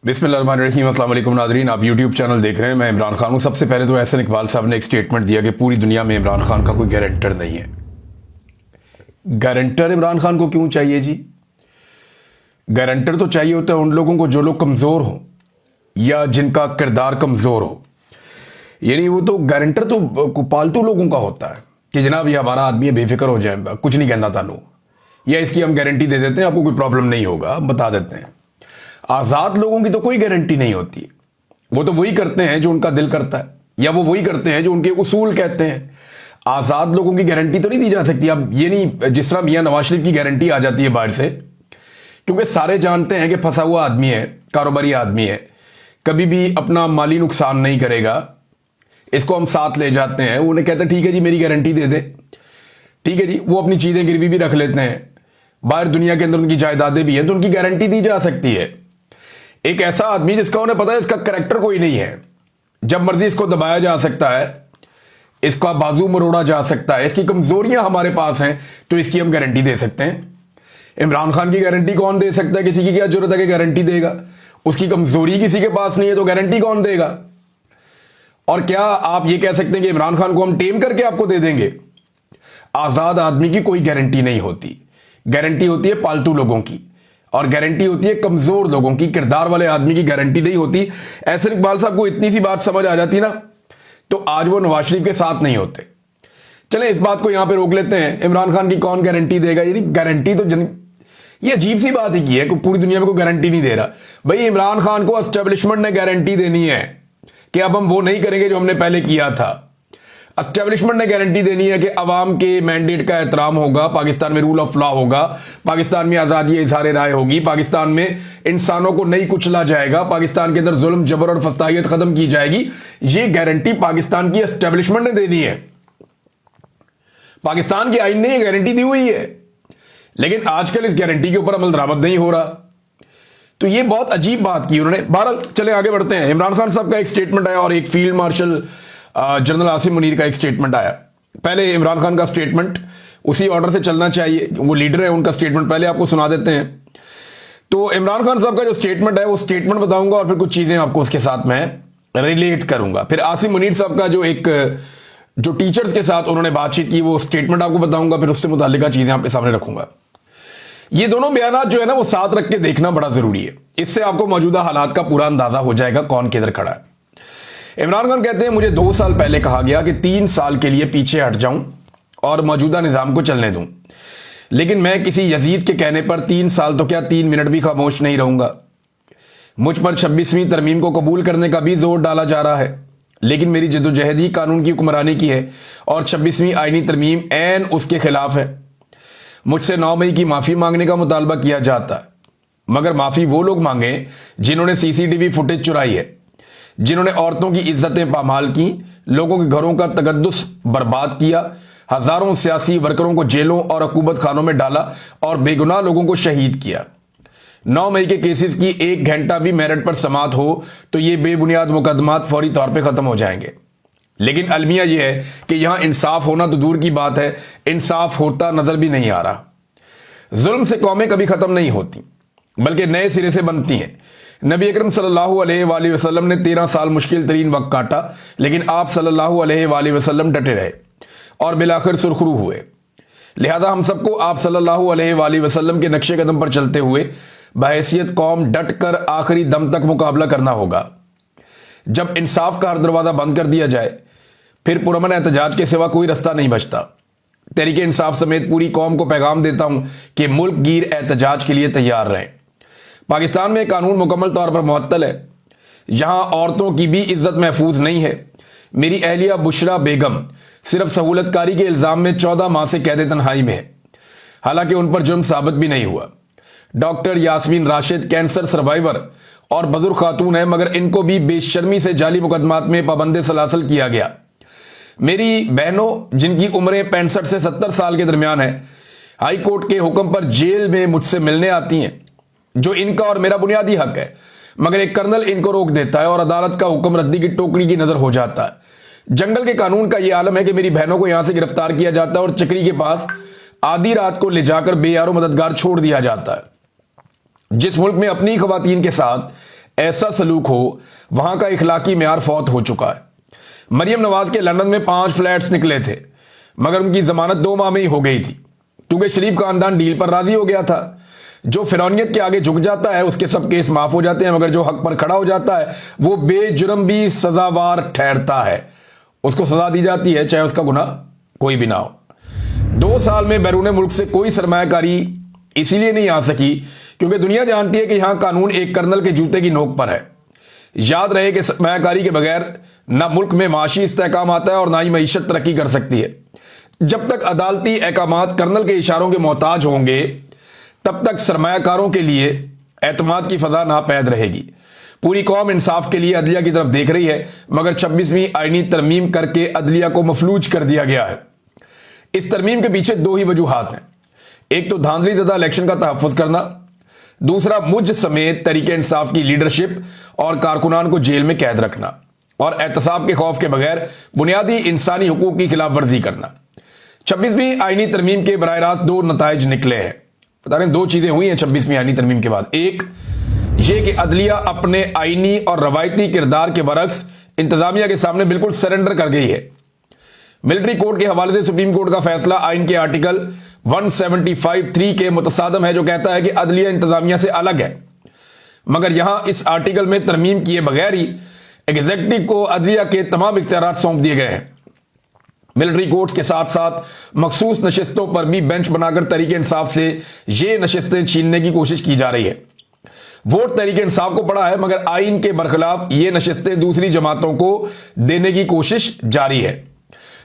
बिस्मिल्लाहिर्रहमानिर्रहीम। अस्सलाम वालेकुम नाज़रीन, आप यूट्यूब चैनल देख रहे हैं। मैं इमरान खान हूँ। सबसे पहले तो एहसन इकबाल साहब ने एक स्टेटमेंट दिया कि पूरी दुनिया में इमरान खान का कोई गारंटर नहीं है। गारंटर इमरान खान को क्यों चाहिए जी? गारंटर तो चाहिए होता है उन लोगों को जो लोग कमज़ोर हों या जिनका किरदार कमज़ोर हो। यानी वो तो गारंटर तो पालतू लोगों का होता है कि जनाब ये हमारा आदमी है, बेफिक्र हो जाए, कुछ नहीं कहना तानू, या इसकी हम गारंटी दे देते हैं, आपको कोई प्रॉब्लम नहीं होगा, हम बता देते हैं। आज़ाद लोगों की तो कोई गारंटी नहीं होती। वो तो वही करते हैं जो उनका दिल करता है, या वो वही करते हैं जो उनके उसूल कहते हैं। आज़ाद लोगों की गारंटी तो नहीं दी जा सकती। अब ये नहीं जिस तरह मियां नवाज शरीफ की गारंटी आ जाती है बाहर से, क्योंकि सारे जानते हैं कि फंसा हुआ आदमी है, कारोबारी आदमी है, कभी भी अपना माली नुकसान नहीं करेगा। इसको हम साथ ले जाते हैं, उन्हें कहते हैं ठीक है जी मेरी गारंटी दे दे, ठीक है जी। वो अपनी चीज़ें गिरवी भी रख लेते हैं, बाहर दुनिया के अंदर उनकी जायदादें भी हैं, तो उनकी गारंटी दी जा सकती है। एक ऐसा आदमी जिसका उन्हें पता है इसका करैक्टर कोई नहीं है, जब मर्जी इसको दबाया जा सकता है, इसका बाजू मरोड़ा जा सकता है, इसकी कमजोरियां हमारे पास हैं, तो इसकी हम गारंटी दे सकते हैं। इमरान खान की गारंटी कौन दे सकता है? किसी की क्या जरूरत है कि गारंटी देगा? उसकी कमजोरी किसी के पास नहीं है, तो गारंटी कौन देगा? और क्या आप ये कह सकते हैं कि इमरान खान को हम टेम करके आपको दे देंगे? आजाद आदमी की कोई गारंटी नहीं होती। गारंटी होती है पालतू लोगों की, और गारंटी होती है कमजोर लोगों की। किरदार वाले आदमी की गारंटी नहीं होती। एहसन इकबाल साहब को इतनी सी बात समझ आ जाती ना, तो आज वो नवाज शरीफ के साथ नहीं होते। चलें इस बात को यहां पे रोक लेते हैं। इमरान खान की कौन गारंटी देगा? यानी गारंटी तो ये अजीब सी बात ही की है कि पूरी दुनिया में कोई गारंटी नहीं दे रहा। भाई इमरान खान को एस्टेब्लिशमेंट ने गारंटी देनी है कि अब हम वो नहीं करेंगे जो हमने पहले किया था। एस्टेब्लिशमेंट ने गारंटी देनी है कि अवाम के मैंडेट का एहतराम होगा, पाकिस्तान में रूल ऑफ लॉ होगा, पाकिस्तान में आज़ादी इज़हार राय होगी, पाकिस्तान में इंसानों को नहीं कुचला जाएगा, पाकिस्तान के अंदर जुल्म जबर और फसाहियत खत्म की जाएगी। ये गारंटी पाकिस्तान की एस्टेब्लिशमेंट ने देनी है। पाकिस्तान के आईन ने यह गारंटी दी हुई है, लेकिन आजकल इस गारंटी के ऊपर अमल दरामद नहीं हो रहा। तो ये बहुत अजीब बात की उन्होंने। बहरहाल चले आगे बढ़ते हैं। इमरान खान साहब का एक स्टेटमेंट आया और एक field marshal general Asim Munir का एक स्टेटमेंट आया। पहले इमरान खान का स्टेटमेंट, उसी ऑर्डर से चलना चाहिए, वो लीडर है, उनका स्टेटमेंट पहले आपको सुना देते हैं। तो इमरान खान साहब का जो स्टेटमेंट है वो स्टेटमेंट बताऊंगा और फिर कुछ चीजें आपको उसके साथ मैं रिलेट करूंगा। फिर आसिम मुनीर साहब का जो टीचर्स के साथ उन्होंने बातचीत की वो स्टेटमेंट आपको बताऊंगा, फिर उससे मुताल्लिका चीजें आपके सामने रखूंगा। ये दोनों बयान जो है ना वो साथ रख के देखना बड़ा जरूरी है। इससे आपको मौजूदा हालात का पूरा अंदाजा हो जाएगा कौन किधर खड़ा है। इमरान खान कहते हैं मुझे 2 साल पहले कहा गया कि 3 साल के लिए पीछे हट जाऊं और मौजूदा निजाम को चलने दूं, लेकिन मैं किसी यजीद के कहने पर 3 साल तो क्या 3 मिनट भी खामोश नहीं रहूंगा। मुझ पर 26वीं तरमीम को कबूल करने का भी जोर डाला जा रहा है, लेकिन मेरी जद्दोजहद ही कानून की हुक्मरानी की है और 26वीं आईनी तरमीम ऐन उसके खिलाफ है। मुझसे 9 मई की माफी मांगने का मुतालबा किया जाता है, मगर माफी वो लोग मांगे जिन्होंने सीसीटीवी फुटेज चुराई है, जिन्होंने औरतों की इज्जतें पामाल की, लोगों के घरों का तकद्दुस बर्बाद किया, हजारों सियासी वर्करों को जेलों और हुकूमत खानों में डाला और बेगुनाह लोगों को शहीद किया। 9 मई के केसेस की 1 घंटा भी मेरिट पर समात हो तो ये बेबुनियाद मुकदमात फौरी तौर पे खत्म हो जाएंगे। लेकिन अलमिया यह है कि यहां इंसाफ होना तो दूर की बात है, इंसाफ होता नजर भी नहीं आ रहा। जुल्म से कौमें कभी खत्म नहीं होती, बल्कि नए सिरे से बनती हैं। नबी अकरम सल्लल्लाहु अलैहि वसल्लम ने 13 साल मुश्किल तरीन वक्त काटा, लेकिन आप सल्लल्लाहु अलैहि वसल्लम डटे रहे और बिलाखिर सुरखरू हुए। लिहाजा हम सबको आप सल्लल्लाहु अलैहि वसल्लम के नक्शे कदम पर चलते हुए बहैसियत कौम डट कर आखिरी दम तक मुकाबला करना होगा। जब इंसाफ का हर दरवाजा बंद कर दिया जाए, फिर पुरअमन एहतजाज के सिवा कोई रास्ता नहीं बचता। तहरीक इंसाफ समेत पूरी कौम को पैगाम देता हूं कि मुल्क गिर एहतजाज के लिए तैयार रहें। पाकिस्तान में कानून मुकम्मल तौर पर मुअत्तल है, यहां औरतों की भी इज्जत महफूज नहीं है। मेरी अहलिया बुशरा बेगम सिर्फ सहूलतकारी के इल्जाम में 14 माह से कैद तन्हाई में है, हालांकि उन पर जुर्म साबित भी नहीं हुआ। Doctor Yasmin Rashid cancer survivor और बुजुर्ग खातून है, मगर इनको भी बेशर्मी से जाली मुकदमात में पाबंद सलासल किया गया। मेरी बहनों जिनकी उम्रें 65 से 70 साल के दरमियान है, हाई कोर्ट के हुक्म पर जेल में मुझसे मिलने आती हैं, जो इनका और मेरा बुनियादी हक है, मगर एक कर्नल इनको रोक देता है और अदालत का हुक्म रद्दी की टोकरी की नजर हो जाता है। जंगल के कानून का यह आलम है कि मेरी बहनों को यहां से गिरफ्तार किया जाता है और चक्री के पास आधी रात को ले जाकर बेयारो मददगार छोड़ दिया जाता है। जिस मुल्क में अपनी खवातीन के साथ ऐसा सलूक हो, वहां का इखलाकी मेयार फौत हो चुका है। मरियम नवाज के लंदन में 5 फ्लैट्स निकले थे, मगर उनकी जमानत 2 माह में ही हो गई थी, क्योंकि शरीफ खानदान डील पर राजी हो गया था। जो फिरौनियत के आगे झुक जाता है उसके सब केस माफ हो जाते हैं, मगर जो हक पर खड़ा हो जाता है वो बेजुर्म भी सजावार ठहरता है, उसको सजा दी जाती है, चाहे उसका गुनाह कोई भी ना हो। 2 साल में बैरून मुल्क से कोई सरमायाकारी इसीलिए नहीं आ सकी क्योंकि दुनिया जानती है कि यहां कानून एक कर्नल के जूते की नोक पर है। याद रहे कि सरमायाकारी के बगैर ना मुल्क में माशी इस्तेहकाम आता है और ना ही मईशत तरक्की कर सकती है। जब तक अदालती अहकामात कर्नल के इशारों के मोहताज होंगे तब तक सरमायाकारों के लिए एतमाद की फजा ना पैद रहेगी। पूरी कौम इंसाफ के लिए अदलिया की तरफ देख रही है, मगर 26वीं आईनी तरमीम करके अदलिया को मफलूज कर दिया गया है। इस तरमीम के पीछे 2 ही वजूहात हैं। एक तो धांधली ज़दा इलेक्शन का तहफ़्फ़ुज़ करना, दूसरा मुझ समेत तरीके इंसाफ की लीडरशिप और कारकुनान को जेल में कैद रखना और एहतसाब के खौफ के बगैर बुनियादी इंसानी हुकूक की खिलाफ वर्जी करना। 26वीं आईनी तरमीम के बराह रास्त 2 नताइज निकले हैं। बता रहे 2 चीजें हुई हैं 26वीं आईनी तरमीम के बाद। एक ये कि अदलिया अपने आईनी और रवायती किरदार के बरक्स इंतजामिया के सामने बिल्कुल सरेंडर कर गई है। मिलिट्री कोर्ट के हवाले से सुप्रीम कोर्ट का फैसला आइन के आर्टिकल 175(3) के मुतसादम है, जो कहता है कि अदलिया इंतजामिया से अलग है। मगर यहां इस आर्टिकल में तरमीम किए बगैर ही एग्जीक्यूटिव को अदलिया के तमाम इख्तियारात सौंप दिए गए हैं। मिलिट्री कोर्ट्स के साथ साथ मखसूस नशिस्तों पर भी बेंच बनाकर तरीके इंसाफ से ये नशिस्तें छीनने की कोशिश की जा रही है। वोट तरीके इंसाफ को पड़ा है, मगर आइन के बरखिलाफ ये नशिस्तें दूसरी जमातों को देने की कोशिश जारी है।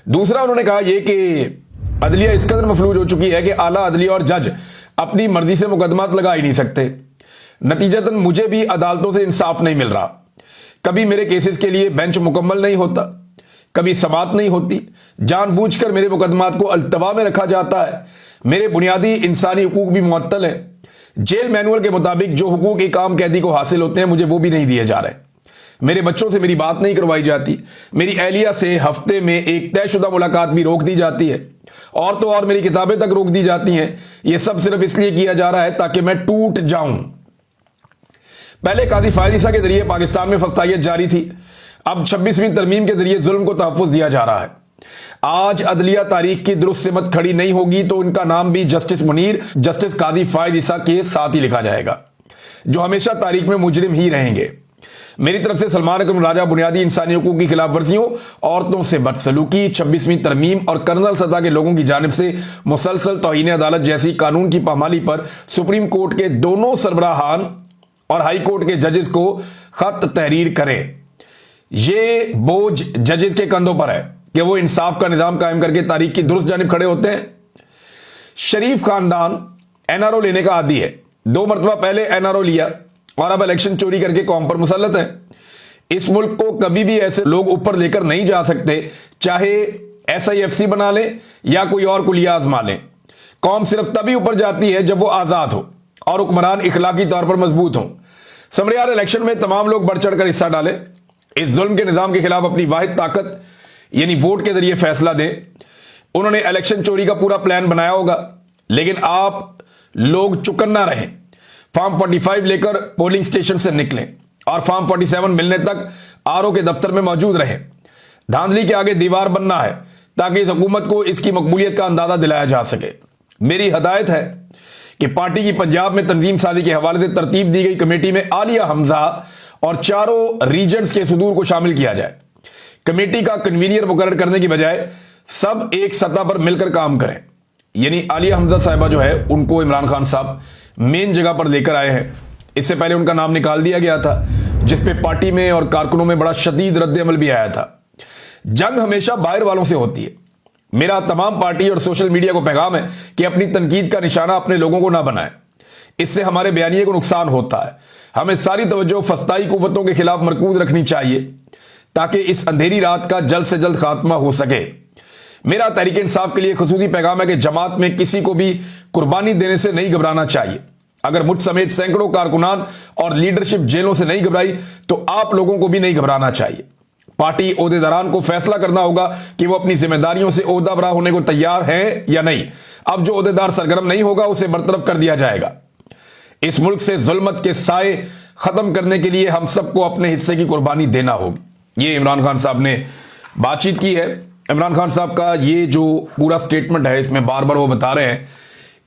दूसरा उन्होंने कहा यह कि अदलिया इस कदर मफलूज हो चुकी है कि आला अदलिया और जज अपनी मर्जी से मुकदमात लगा ही नहीं सकते। नतीजतन मुझे भी अदालतों से इंसाफ नहीं मिल रहा। कभी मेरे केसेस के लिए बेंच मुकम्मल नहीं होता, कभी समाअत नहीं होती, जानबूझकर मेरे मुकदमात को अल्तवा में रखा जाता है। मेरे बुनियादी इंसानी हुकूक भी मुअत्तल हैं। जेल मैनुअल के मुताबिक जो हुकूक एक आम कैदी को हासिल होते हैं मुझे वो भी नहीं दिए जा रहे। मेरे बच्चों से मेरी बात नहीं करवाई जाती। मेरी अहलिया से हफ्ते में एक तयशुदा मुलाकात भी रोक दी जाती है, और तो और मेरी किताबें तक रोक दी जाती हैं। यह सब सिर्फ इसलिए किया जा रहा है ताकि मैं टूट जाऊं। पहले काजी फायद ईसा के जरिए पाकिस्तान में फस्तायत जारी थी, अब 26वीं तरमीम के जरिए जुल्म को तहफ़्फ़ुज़ दिया जा रहा है। आज अदलिया तारीख की दुरुस्त सिमत खड़ी नहीं होगी तो इनका नाम भी जस्टिस मुनीर, जस्टिस काजी फायद ईसा के साथ ही लिखा जाएगा, जो हमेशा तारीख में मुजरिम ही रहेंगे। मेरी तरफ से सलमान अकरम राजा बुनियादी इंसानी हुकूक की खिलाफ वर्जियों, औरतों से बदसलूकी, 26वीं तरमीम और कर्नल सतह के लोगों की जानिब से मुसलसल तौहीन अदालत जैसी कानून की पामाली पर सुप्रीम कोर्ट के दोनों सरबराहान और हाई कोर्ट के जजेस को खत तहरीर करें। ये बोझ जजेस के कंधों पर है कि वो इंसाफ का निजाम कायम करके तारीख की दुरुस्त जानिब खड़े होते हैं। शरीफ खानदान एनआरओ लेने का आदी है। 2 मरतबा पहले एनआरओ लिया और अब इलेक्शन चोरी करके कौम पर मुसल्लत है। इस मुल्क को कभी भी ऐसे लोग ऊपर लेकर नहीं जा सकते, चाहे SIFC बना लें या कोई और कुलिया आजमा लें। कौम सिर्फ तभी ऊपर जाती है जब वो आजाद हो और हुक्मरान इखलाकी तौर पर मजबूत हो। समरियार इलेक्शन में तमाम लोग बढ़ चढ़कर हिस्सा डालें, इस जुल्म के निजाम के खिलाफ अपनी वाहिद ताकत यानी वोट के जरिए फैसला दें। उन्होंने इलेक्शन चोरी का पूरा प्लान बनाया होगा, लेकिन आप लोग चुकन्ना रहें। फॉर्म 45 लेकर पोलिंग स्टेशन से निकलें और फॉर्म 47 मिलने तक RO के दफ्तर में मौजूद रहें। धांधली के आगे दीवार बनना है ताकि इस हुकूमत को इसकी मकबूलियत का अंदाजा दिलाया जा सके। मेरी हदायत है कि पार्टी की पंजाब में तंजीम साजी के हवाले से तरतीब दी गई कमेटी में आलिया हमजा और चारों रीजन्स के सुदूर को शामिल किया जाए। कमेटी का कन्वीनियर मुकर्रर करने की बजाय सब एक सतह पर मिलकर काम करें। यानी आलिया हमजा साहिबा जो है उनको इमरान खान साहब मेन जगह पर लेकर आए हैं। इससे पहले उनका नाम निकाल दिया गया था, जिसपे पार्टी में और कारकुनों में बड़ा शदीद रद्द-ए-अमल भी आया था। जंग हमेशा बाहर वालों से होती है। मेरा तमाम पार्टी और सोशल मीडिया को पैगाम है कि अपनी तनकीद का निशाना अपने लोगों को ना बनाए, इससे हमारे बयानिए को नुकसान होता है। हमें सारी तवज्जो फस्ताई कुव्वतों के खिलाफ मरकूज रखनी चाहिए ताकि इस अंधेरी रात का जल्द से जल्द खात्मा हो सके। मेरा तहरीक इंसाफ के लिए खुसूसी पैगाम है कि जमात में किसी को भी कुर्बानी देने से नहीं घबराना चाहिए। अगर मुझ समेत सैकड़ों कारकुनान और लीडरशिप जेलों से नहीं घबराई तो आप लोगों को भी नहीं घबराना चाहिए। पार्टी ओहदेदारान को फैसला करना होगा कि वो अपनी जिम्मेदारियों से ओहदा बरा होने को तैयार है या नहीं। अब जो ओहदेदार सरगर्म नहीं होगा उसे बरतरफ कर दिया जाएगा। इस मुल्क से जुल्मत के साए खत्म करने के लिए हम सबको अपने हिस्से की कुर्बानी देना होगी। ये इमरान खान साहब ने बातचीत की है। इमरान खान साहब का ये जो पूरा स्टेटमेंट है, इसमें बार बार वो बता रहे हैं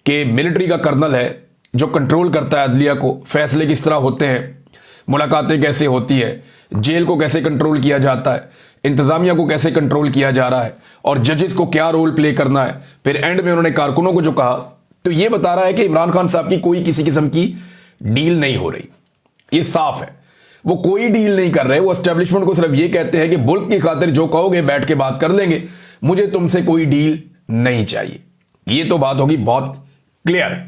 कि मिलिट्री का कर्नल है जो कंट्रोल करता है अदलिया को, फैसले किस तरह होते हैं, मुलाकातें कैसे होती है, जेल को कैसे कंट्रोल किया जाता है, इंतजामिया को कैसे कंट्रोल किया जा रहा है और जजेस को क्या रोल प्ले करना है। फिर एंड में उन्होंने कारकुनों को जो कहा, तो ये बता रहा है कि इमरान खान साहब की कोई किसी किस्म की डील नहीं हो रही। ये साफ है, वो कोई डील नहीं कर रहे। वो एस्टेब्लिशमेंट को सिर्फ ये कहते हैं कि मुल्क की खातिर जो कहोगे बैठ के बात कर लेंगे, मुझे तुमसे कोई डील नहीं चाहिए। ये तो बात होगी बहुत क्लियर।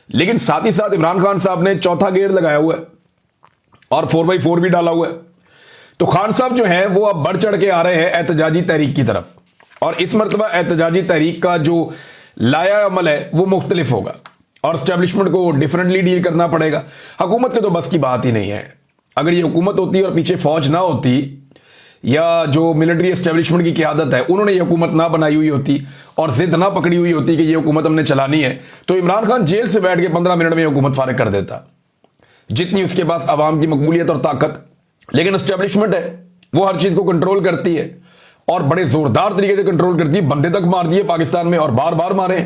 लेकिन साथ ही साथ इमरान खान साहब ने चौथा गेयर लगाया हुआ है और 4x4 भी डाला हुआ है। तो खान साहब जो हैं वो अब बढ़ चढ़ के आ रहे हैं एहतजाजी तहरीक की तरफ, और इस मरतबा एहतजाजी तहरीक का जो लाया अमल है वो मुख्तलिफ होगा और एस्टेब्लिशमेंट को डिफरेंटली डील करना पड़ेगा। हुकूमत के तो बस की बात ही नहीं है। अगर ये हुकूमत होती और पीछे फौज ना होती, या जो मिलिट्री एस्टेब्लिशमेंट की क़यादत है उन्होंने ये हुकूमत ना बनाई हुई होती और जिद ना पकड़ी हुई होती कि ये हुकूमत हमने चलानी है, तो इमरान खान जेल से बैठ के 15 मिनट में हुकूमत फारिग कर देता, जितनी उसके पास अवाम की मकबूलियत और ताकत। लेकिन एस्टेब्लिशमेंट है, वो हर चीज को कंट्रोल करती है और बड़े जोरदार तरीके से कंट्रोल करती है। बंदे तक मार दिए पाकिस्तान में और बार बार मारे।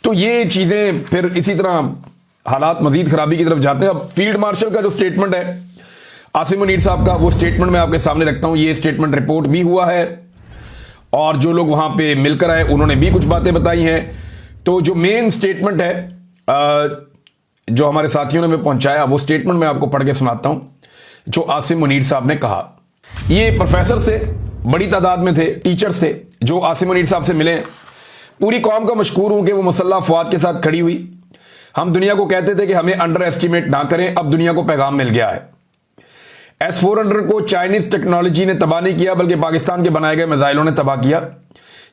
तो ये चीजें फिर इसी तरह हालात मजीद खराबी की तरफ जाते हैं। अब फील्ड मार्शल का जो स्टेटमेंट है आसिम मुनीर साहब का, वो स्टेटमेंट मैं आपके सामने रखता हूं। ये स्टेटमेंट रिपोर्ट भी हुआ है और जो लोग वहां पे मिलकर आए उन्होंने भी कुछ बातें बताई हैं। तो जो मेन स्टेटमेंट है जो हमारे साथियों ने हमें पहुंचाया, वो स्टेटमेंट मैं आपको पढ़ के सुनाता हूं जो आसिम मुनीर साहब ने कहा। ये प्रोफेसर से बड़ी तादाद में थे, टीचर से जो आसिम मुनीर साहब से मिले। पूरी कौम का मशकूर हूं कि वो मुसल्लह अफवाद के साथ खड़ी हुई। हम दुनिया को कहते थे कि हमें अंडर एस्टिमेट ना करें, अब दुनिया को पैगाम मिल गया है। S-400 को चाइनीज टेक्नोलॉजी ने तबाह नहीं किया, बल्कि पाकिस्तान के बनाए गए मिसाइलों ने तबाह किया।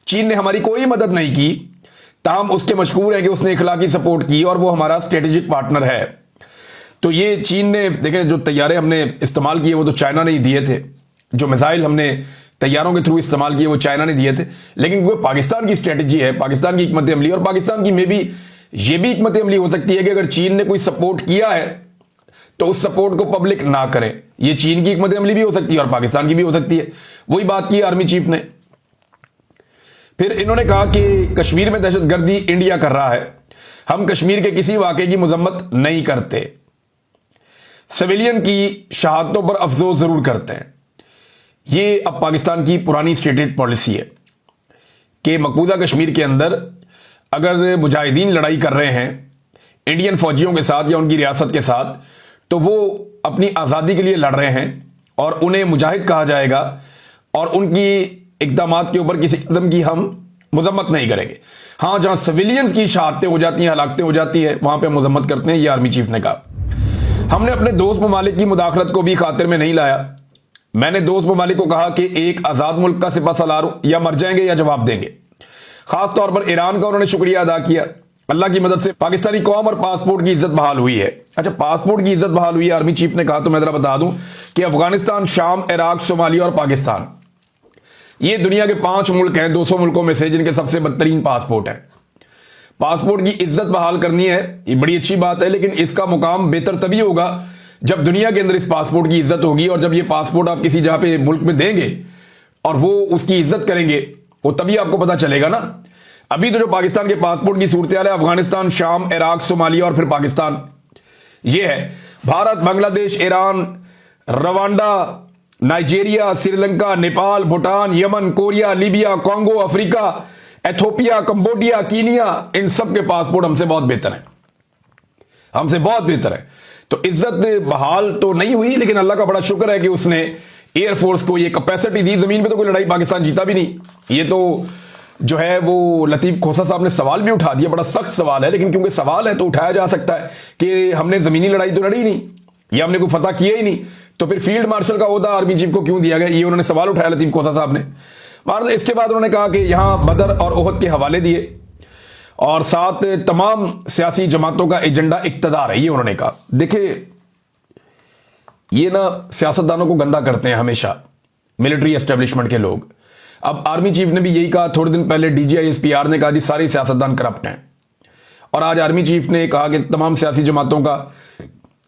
चीन ने हमारी कोई मदद नहीं की, ताहम उसके मशकूर है कि उसने इखलाकी सपोर्ट की और वो हमारा स्ट्रेटेजिक पार्टनर है। तो ये चीन ने, देखें, जो तैयारे हमने इस्तेमाल किए वो तो चाइना ने ही दिए थे। जो मिसाइल हमने तैयारों के थ्रू इस्तेमाल किए वो चाइना ने दिए थे। लेकिन वो पाकिस्तान की स्ट्रेटेजी है, पाकिस्तान की हिकमत अमली, और पाकिस्तान की में भी ये भी हिकमत अमली हो सकती है कि अगर चीन ने कोई सपोर्ट किया है तो उस सपोर्ट को पब्लिक ना करें। ये चीन की हिकमत अमली भी हो सकती है और पाकिस्तान की भी हो सकती है। वही बात की आर्मी चीफ ने। फिर इन्होंने कहा कि कश्मीर में दहशतगर्दी इंडिया कर रहा है, हम कश्मीर के किसी वाकये की मजम्मत नहीं करते, सिविलियन की शहादतों पर अफसोस जरूर करते हैं। ये अब पाकिस्तान की पुरानी स्टेटेड पॉलिसी है कि मकबूजा कश्मीर के अंदर अगर मुजाहिदीन लड़ाई कर रहे हैं इंडियन फौजियों के साथ या उनकी रियासत के साथ, तो वो अपनी आज़ादी के लिए लड़ रहे हैं और उन्हें मुजाहिद कहा जाएगा और उनकी इक़दामात के ऊपर किसी किस्म की हम मजम्मत नहीं करेंगे। हाँ, जहां सिविलियंस की शहादतें हो जाती हैं, हलाकतें हो जाती है, वहां पे मजम्मत करते हैं। ये आर्मी चीफ ने कहा। हमने अपने दोस्त ममालिक की मुदाखलत को भी खातिर में नहीं लाया। मैंने दोस्त ममालिक को कहा कि एक आज़ाद मुल्क का सिपह सलार या मर जाएंगे या जवाब देंगे। खास तौर पर ईरान का उन्होंने शुक्रिया अदा किया। अल्लाह की मदद से पाकिस्तानी कौम और पासपोर्ट की इज्जत बहाल हुई है। अच्छा, पासपोर्ट की इज्जत बहाल हुई है, आर्मी चीफ ने कहा। तो मैं जरा बता दूं कि अफगानिस्तान, शाम, इराक, सोमालिया और पाकिस्तान, ये दुनिया के 5 मुल्क हैं 200 मुल्कों में से जिनके सबसे बदतरीन पासपोर्ट है। पासपोर्ट की इज्जत बहाल करनी है, ये बड़ी अच्छी बात है, लेकिन इसका मुकाम बेहतर तभी होगा जब दुनिया के अंदर इस पासपोर्ट की इज्जत होगी। और जब ये पासपोर्ट आप किसी जहां पे मुल्क में देंगे और वो उसकी इज्जत करेंगे, वो तभी आपको पता चलेगा ना। अभी तो जो पाकिस्तान के पासपोर्ट की सूरत हाल है, अफगानिस्तान, शाम, इराक, सोमालिया और फिर पाकिस्तान, ये है। Bharat, Bangladesh, Iran, Rwanda, Nigeria, Sri Lanka, Nepal, Bhutan, Yemen, Korea, Libya, Congo, Africa, Ethiopia, Cambodia, Kenya, इन सब के पासपोर्ट हमसे बहुत बेहतर है, हमसे बहुत बेहतर है। तो इज्जत बहाल तो नहीं हुई, लेकिन अल्लाह का बड़ा शुक्र है कि उसने एयरफोर्स को ये कैपेसिटी दी। जमीन पे तो कोई लड़ाई पाकिस्तान जीता भी नहीं। ये तो जो है वो लतीफ खोसा साहब ने सवाल भी उठा दिया, बड़ा सख्त सवाल है, लेकिन क्योंकि सवाल है तो उठाया जा सकता है कि हमने जमीनी लड़ाई तो लड़ी नहीं या हमने कोई फतह किया ही नहीं, तो फिर फील्ड मार्शल का ओहदा आर्मी चीफ को क्यों दिया गया? ये उन्होंने सवाल उठाया लतीफ खोसा साहब ने। इसके बाद उन्होंने कहा कि यहां बदर और ओहद के हवाले दिए और साथ तमाम सियासी जमातों का एजेंडा इक्तदार है, ये उन्होंने कहा। देखिए, ये ना सियासतदानों को गंदा करते हैं हमेशा मिलिट्री एस्टेब्लिशमेंट के लोग। अब आर्मी चीफ ने भी यही कहा, थोड़े दिन पहले DGISPR ने कहा जी सारे सियासतदान करप्ट हैं, और आज आर्मी चीफ ने कहा कि तमाम सियासी जमातों का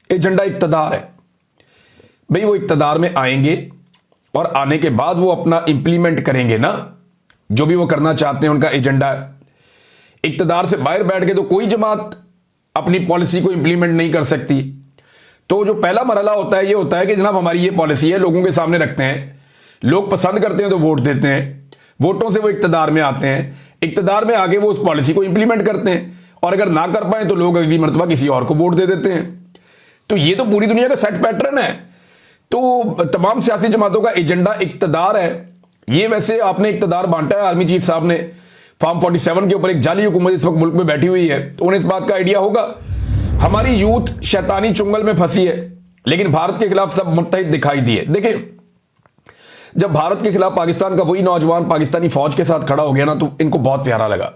एजेंडा इक्तदार है। भाई वो इक्तदार में आएंगे और आने के बाद वो अपना इंप्लीमेंट करेंगे ना, जो भी वो करना चाहते हैं, उनका एजेंडा है। इक्तदार से बाहर बैठ के तो कोई जमात अपनी पॉलिसी को इंप्लीमेंट नहीं कर सकती। तो जो पहला मरहला होता है ये होता है कि जनाब हमारी ये पॉलिसी है, लोगों के सामने रखते हैं, लोग पसंद करते हैं तो वोट देते हैं, वोटों से वो इक्तदार में आते हैं, इक्तदार में आके वो उस पॉलिसी को इंप्लीमेंट करते हैं, और अगर ना कर पाए तो लोग अगली मरतबा किसी और को वोट दे देते हैं। तो ये तो पूरी दुनिया का सेट पैटर्न है। तो तमाम सियासी जमातों का एजेंडा इक्तदार है। ये वैसे आपने इक्तदार बांटा है, आर्मी चीफ साहब ने फॉर्म 47 के ऊपर एक जाली हुकूमत इस वक्त मुल्क में बैठी हुई है, तो उन्हें इस बात का आइडिया होगा हमारी यूथ शैतानी चुंगल में फंसी है, लेकिन भारत के खिलाफ सब मुत्तहिद दिखाई दिए। देखिए, जब भारत के खिलाफ पाकिस्तान का वही नौजवान पाकिस्तानी फौज के साथ खड़ा हो गया ना, तो इनको बहुत प्यारा लगा।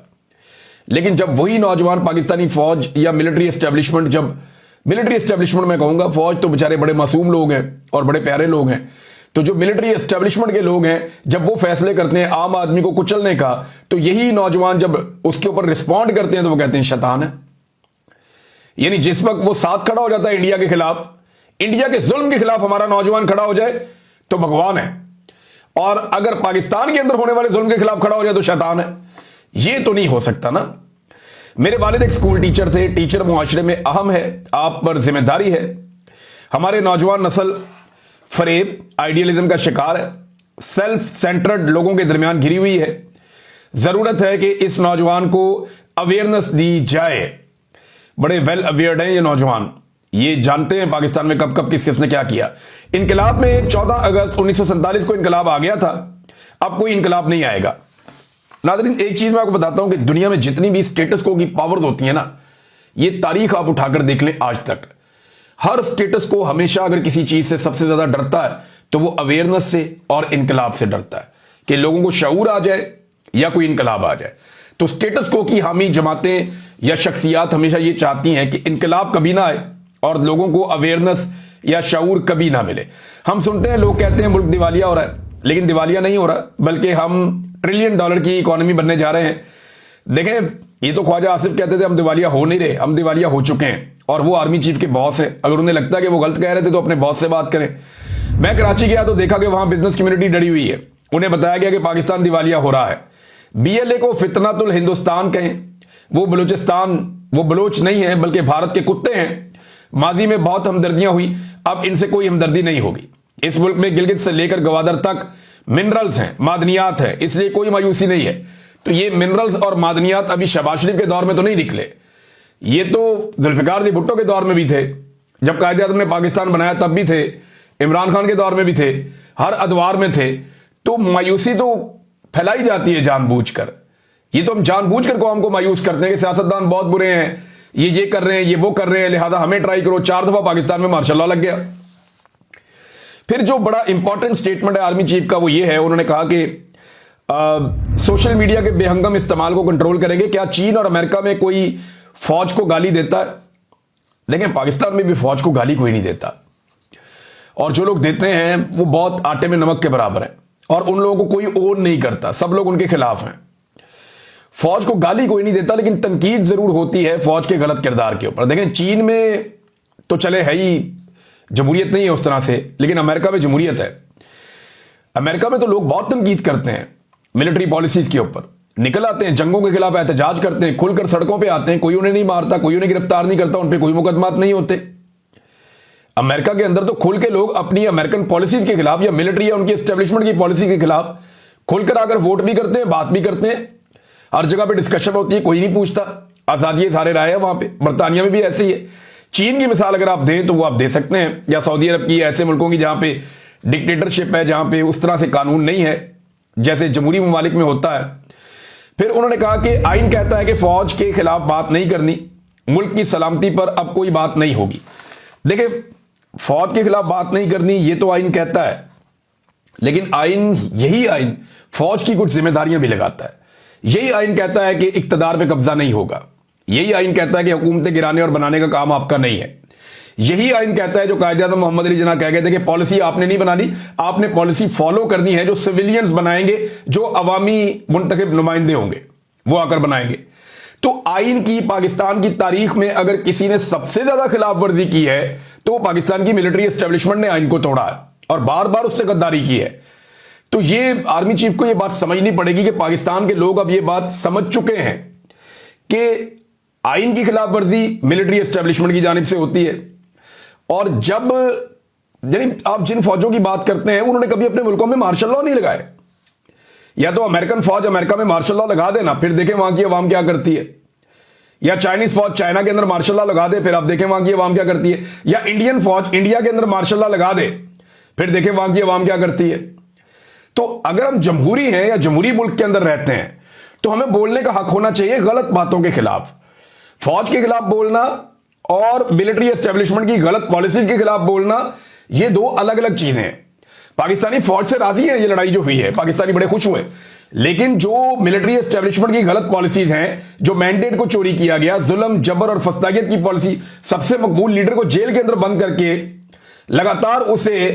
लेकिन जब वही नौजवान पाकिस्तानी फौज या मिलिट्री एस्टेब्लिशमेंट, जब मिलिट्री एस्टेब्लिशमेंट में कहूंगा, फौज तो बेचारे बड़े मासूम लोग हैं और बड़े प्यारे लोग हैं, तो जो मिलिट्री एस्टेब्लिशमेंट के लोग हैं, जब वो फैसले करते हैं आम आदमी को कुचलने का, तो यही नौजवान जब उसके ऊपर रिस्पॉन्ड करते हैं तो वो कहते हैं शैतान है। यानी जिस वक्त वो साथ खड़ा हो जाता है इंडिया के खिलाफ, इंडिया के जुल्म के खिलाफ हमारा नौजवान खड़ा हो जाए तो भगवान है, और अगर पाकिस्तान के अंदर होने वाले जुल्म के खिलाफ खड़ा हो जाए तो शैतान है। ये तो नहीं हो सकता ना। मेरे वालिद एक स्कूल टीचर थे। टीचर मुआशरे में अहम है, आप पर जिम्मेदारी है। हमारे नौजवान नस्ल फरेब, आइडियलिज्म का शिकार है, सेल्फ सेंटर्ड लोगों के दरमियान घिरी हुई है। जरूरत है कि इस नौजवान को अवेयरनेस दी जाए। बड़े वेल अवेयर्ड हैं ये नौजवान, ये जानते हैं पाकिस्तान में कब कब किसने क्या किया। इनकलाब में 14 अगस्त 1947 को इनकलाब आ गया था, अब कोई इनकलाब नहीं आएगा। नाज़रीन, एक चीज मैं आपको बताता हूं कि दुनिया में जितनी भी स्टेटस को की पावर्स होती है ना, ये तारीख आप उठाकर देख लें, आज तक हर स्टेटस को हमेशा अगर किसी चीज से सबसे ज्यादा डरता है तो वो अवेयरनेस से और इनकलाब से डरता है, कि लोगों को शऊर आ जाए या कोई इनकलाब आ जाए। तो स्टेटस को की हामी जमातें या शख्सियात हमेशा ये चाहती हैं कि इनकलाब कभी ना आए और लोगों को अवेयरनेस या शऊर कभी ना मिले। हम सुनते हैं, लोग कहते हैं मुल्क दिवालिया हो रहा है, लेकिन दिवालिया नहीं हो रहा, बल्कि हम $1 ट्रिलियन की इकोनॉमी बनने जा रहे हैं। देखें, ये तो ख्वाजा आसिफ कहते थे हम दिवालिया हो नहीं रहे, हम दिवालिया हो चुके हैं, और वो आर्मी चीफ के बॉस है। अगर उन्हें लगता है कि वो गलत कह रहे थे तो अपने बॉस से बात करें। मैं कराची गया तो देखा कि वहां बिजनेस कम्युनिटी डरी हुई है। उन्हें बताया गया कि पाकिस्तान दिवालिया हो रहा है। BLA को फितनातुल हिंदुस्तान कहें, वो बलूचिस्तान, वो बलोच नहीं है बल्कि भारत के कुत्ते हैं। माजी में बहुत हमदर्दियां हुई, अब इनसे कोई हमदर्दी नहीं होगी। इस मुल्क में गिलगित से लेकर गवादर तक मिनरल्स हैं, मादनियात है, इसलिए कोई मायूसी नहीं है। तो ये मिनरल्स और मादनियात अभी शहबाज शरीफ के दौर में तो नहीं निकले, ये तो जुल्फिकार अली भुट्टो के दौर में भी थे, जब कायद-ए-आज़म ने पाकिस्तान बनाया तब भी थे, इमरान खान के दौर में भी थे, हर अदवार में थे। तो मायूसी तो फैलाई जाती है जानबूझकर। ये तो हम जानबूझकर कौम को मायूस करते हैं कि सियासतदान बहुत बुरे हैं, ये कर रहे हैं, ये वो कर रहे हैं, लिहाजा हमें ट्राई करो। 4 दफा पाकिस्तान में मार्शल लॉ लग गया। फिर जो बड़ा इंपॉर्टेंट स्टेटमेंट है आर्मी चीफ का, वो ये है, उन्होंने कहा कि सोशल मीडिया के बेहंगम इस्तेमाल को कंट्रोल करेंगे। क्या चीन और अमेरिका में कोई फौज को गाली देता है? देखें, पाकिस्तान में भी फौज को गाली कोई नहीं देता, और जो लोग देते हैं वो बहुत आटे में नमक के बराबर है, और उन लोगों को कोई ओन नहीं करता, सब लोग उनके खिलाफ हैं। फौज को गाली कोई नहीं देता, लेकिन तनकीद जरूर होती है फौज के गलत किरदार के ऊपर। देखें, चीन में तो चले है ही जमहूरियत नहीं है उस तरह से, लेकिन अमेरिका में जमहूरियत है। अमेरिका में तो लोग बहुत तनकीद करते हैं मिलिट्री पॉलिसीज के ऊपर, निकल आते हैं, जंगों के खिलाफ एहतजाज करते हैं, खुलकर सड़कों पे आते हैं, कोई उन्हें नहीं मारता, कोई उन्हें गिरफ्तार नहीं करता, उन पे कोई मुकदमात नहीं होते। अमेरिका के अंदर तो खुल के लोग अपनी अमेरिकन पॉलिसीज के खिलाफ या मिलिट्री या उनकी एस्टेब्लिशमेंट की पॉलिसी के खिलाफ खुलकर आकर वोट भी करते हैं, बात भी करते हैं, हर जगह पे डिस्कशन होती है, कोई नहीं पूछता, आजादी सारे राय है वहां पे। बरतानिया में भी ऐसे ही है। चीन की मिसाल अगर आप दें तो वो आप दे सकते हैं, या सऊदी अरब की, ऐसे मुल्कों की जहां पे डिक्टेटरशिप है, जहां पे उस तरह से कानून नहीं है जैसे जमहूरी ममालिक में होता है। फिर उन्होंने कहा कि आइन कहता है कि फौज के खिलाफ बात नहीं करनी, मुल्क की सलामती पर अब कोई बात नहीं होगी। देखिए, फौज के खिलाफ बात नहीं करनी, ये तो आइन कहता है, लेकिन यही आइन फौज की कुछ जिम्मेदारियां भी लगाता है। यही आइन कहता है कि इक्तदार पे कब्जा नहीं होगा। यही आइन कहता है कि हुकूमतें गिराने और बनाने का काम आपका नहीं है। यही आइन कहता है, जो कायद-ए-आज़म मोहम्मद अली जिन्ना कह गए थे कि पॉलिसी आपने नहीं बनानी, आपने पॉलिसी फॉलो करनी है, जो सिविलियंस बनाएंगे, जो अवामी मुंतखब नुमाइंदे होंगे वो आकर बनाएंगे। तो आइन की पाकिस्तान की तारीख में अगर किसी ने सबसे ज्यादा खिलाफ वर्जी की है तो पाकिस्तान की मिलिट्री एस्टेब्लिशमेंट ने आइन को तोड़ा है और बार बार उससे गद्दारी की है। तो ये आर्मी चीफ को ये बात समझनी पड़ेगी कि पाकिस्तान के लोग अब ये बात समझ चुके हैं कि आइन की खिलाफ वर्जी मिलिट्री एस्टेब्लिशमेंट की जानिब से होती है। और जब यानी आप जिन फौजों की बात करते हैं उन्होंने कभी अपने मुल्कों में मार्शल लॉ नहीं लगाए। या तो अमेरिकन फौज अमेरिका में मार्शल लॉ लगा देना, फिर देखें वहां की अवाम क्या करती है। या चाइनीज फौज चाइना के अंदर मार्शल लॉ लगा दे, फिर आप देखें वहां की अवाम क्या करती है। या इंडियन फौज इंडिया के अंदर मार्शल लॉ लगा दे, फिर देखें वहां की अवाम क्या करती है। तो अगर हम जमहूरी हैं या जमहूरी मुल्क के अंदर रहते हैं तो हमें बोलने का हक होना चाहिए गलत बातों के खिलाफ। फौज के खिलाफ बोलना और मिलिट्री एस्टेब्लिशमेंट की गलत पॉलिसी के खिलाफ बोलना, ये दो अलग अलग चीजें हैं। पाकिस्तानी फौज से राजी है ये लड़ाई जो हुई है, पाकिस्तानी बड़े खुश हुए, लेकिन जो मिलिट्री एस्टेब्लिशमेंट की गलत पॉलिसीज हैं, जो मैंडेट को चोरी किया गया, जुल्म जबर और फस्तागियत की पॉलिसी, सबसे मकबूल लीडर को जेल के अंदर बंद करके लगातार उसे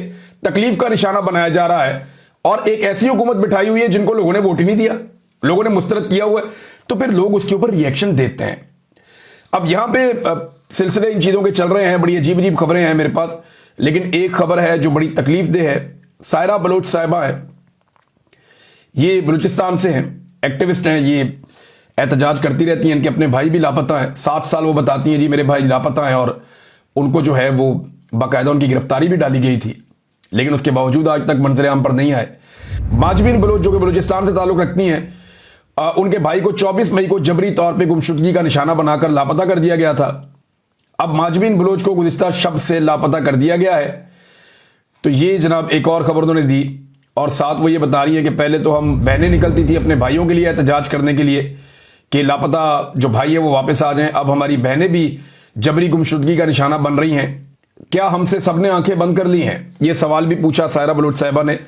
तकलीफ का निशाना बनाया जा रहा है और एक ऐसी हुकूमत बिठाई हुई है जिनको लोगों ने वोट ही नहीं दिया, लोगों ने मुस्तरद किया हुआ है, तो फिर लोग उसके ऊपर रिएक्शन देते हैं। अब यहां पे सिलसिले इन चीजों के चल रहे हैं, बड़ी अजीब अजीब खबरें हैं मेरे पास, लेकिन एक खबर है जो बड़ी तकलीफ देह है। सायरा बलोच साहिबा है, ये बलूचिस्तान से हैं, एक्टिविस्ट हैं, ये एहतजाज करती रहती हैं कि अपने भाई भी लापता हैं। 7 साल वो बताती हैं जी मेरे भाई लापता हैं, और उनको जो है वो बाकायदा उनकी गिरफ्तारी भी डाली गई थी, लेकिन उसके बावजूद आज तक मंजर आम पर नहीं आए। माजबीन बलोच जो कि बलूचिस्तान से ताल्लुक रखती हैं, उनके भाई को 24 मई को जबरी तौर पे गुमशुदगी का निशाना बनाकर लापता कर दिया गया था। अब माजबीन बलोच को गुज़िश्ता शब से लापता कर दिया गया है। तो ये जनाब एक और खबर उन्होंने दी, और साथ वो ये बता रही है कि पहले तो हम बहनें निकलती थी अपने भाइयों के लिए एहतजाज करने के लिए कि लापता जो भाई है वो वापस आ जाएं, अब हमारी बहनें भी जबरी गुमशुदगी का निशाना बन रही हैं, क्या हमसे सबने आंखें बंद कर ली हैं? ये सवाल भी पूछा सायरा बलोच साहिबा ने।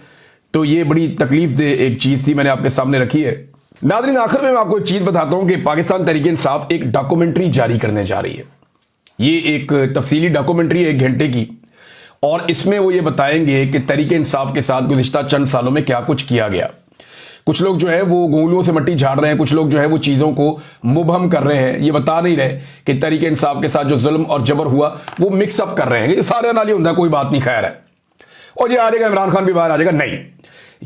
तो ये बड़ी तकलीफ दे एक चीज थी, मैंने आपके सामने रखी है। नाज़रीन, आखिर में मैं आपको एक चीज बताता हूं कि पाकिस्तान तहरीक इंसाफ एक डॉक्यूमेंट्री जारी करने जा रही है। ये एक तफसीली डॉक्यूमेंट्री है 1 घंटे की, और इसमें वो ये बताएंगे कि तहरीक इंसाफ के साथ गुज़िश्ता चंद सालों में क्या कुछ किया गया। कुछ लोग जो है वो गोलियों से मट्टी झाड़ रहे हैं, कुछ लोग जो है वो चीजों को मुबहम कर रहे हैं, ये बता नहीं रहे कि तहरीक इंसाफ के साथ जो जुल्म और जबर हुआ वो मिक्सअप कर रहे हैं। ये सारे नाली होता, कोई बात नहीं, खैर है। और ये आ जाएगा, इमरान खान भी बाहर आ जाएगा, नहीं।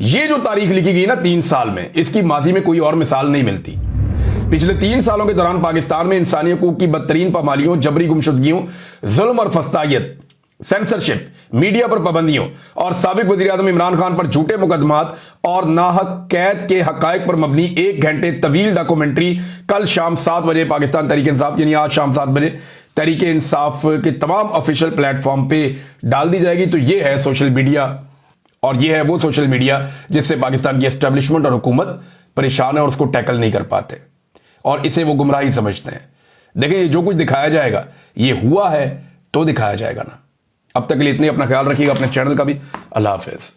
ये जो तारीख लिखी गई ना 3 साल में, इसकी माजी में कोई और मिसाल नहीं मिलती। पिछले 3 सालों के दौरान पाकिस्तान में इंसानी हकूक की बदतरीन पामालियों, जबरी गुमशुदगियों, जुल्म और फस्तागियत, सेंसरशिप, मीडिया पर पाबंदियों और साबिक वज़ीर आज़म इमरान खान पर झूठे मुकदमात और नाहक कैद के हकायक पर मबनी 1 घंटे तवील डॉक्यूमेंट्री कल शाम 7 बजे पाकिस्तान तहरीक इंसाफ यानी आज शाम 7 बजे तहरीक इंसाफ के तमाम ऑफिशियल प्लेटफॉर्म पे डाल दी जाएगी। तो ये है सोशल मीडिया, और ये है वो सोशल मीडिया जिससे पाकिस्तान की एस्टेब्लिशमेंट और हुकूमत परेशान है और उसको टैकल नहीं कर पाते, और इसे वो गुमराही समझते हैं। देखिए, ये जो कुछ दिखाया जाएगा ये हुआ है तो दिखाया जाएगा ना। अब तक के लिए इतने, अपना ख्याल रखिएगा, अपने चैनल का भी। अल्लाह हाफिज।